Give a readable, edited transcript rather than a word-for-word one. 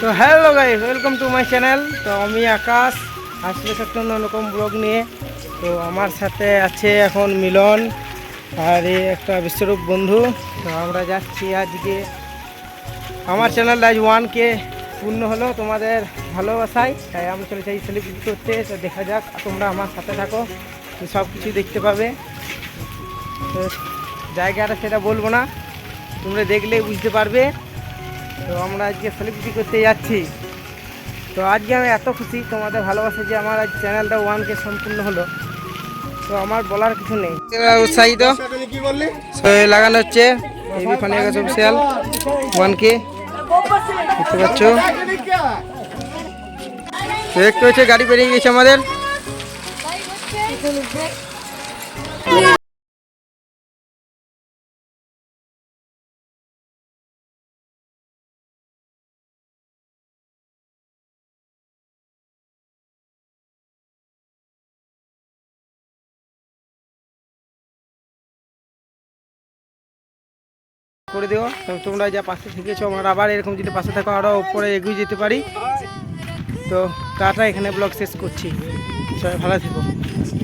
তো hello guys, welcome to my channel. তো আমি আকাশ আসলে একটা অন্যরকম ব্লগ নিয়ে। তো আমার সাথে আছে এখন মিলন আর এই একটা বিশ্বরূপ বন্ধু। তো আমরা যাচ্ছি আজকে, আমার চ্যানেল আজ 1K পূর্ণ হলো তোমাদের ভালোবাসায়, তাই আমি চলে চাই সেলিব্রেট করতে। তো দেখা যাক, তোমরা আমার সাথে থাকো, তো সব কিছু দেখতে পাবে। তো জায়গাটা সেটা বলবো না, তোমরা দেখলেই বুঝতে পারবে। তো আমরা আজকে সেলিব্রিটি করতে যাচ্ছি। তো আজকে আমি এত খুশি তোমাদের ভালোবাসা যে আমার আজ চ্যানেলটা 1K সম্পূর্ণ হলো। তো আমার বলার কিছু নেই, উৎসাহিত লাগানো হচ্ছে এবি ফানি আকাশ অফিসিয়াল 1K, দেখতে পাচ্ছ। তো দেখতে হচ্ছে গাড়ি বেরিয়ে গেছে আমাদের। করে দিও, তোমরা যা পাশে থেকেছো আমার, আবার এরকম যদি পাশে থাকো আরও উপরে এগিয়ে যেতে পারি। তো টাটা, এখানে ব্লগ শেষ করছি, সবাই ভালো থেকো।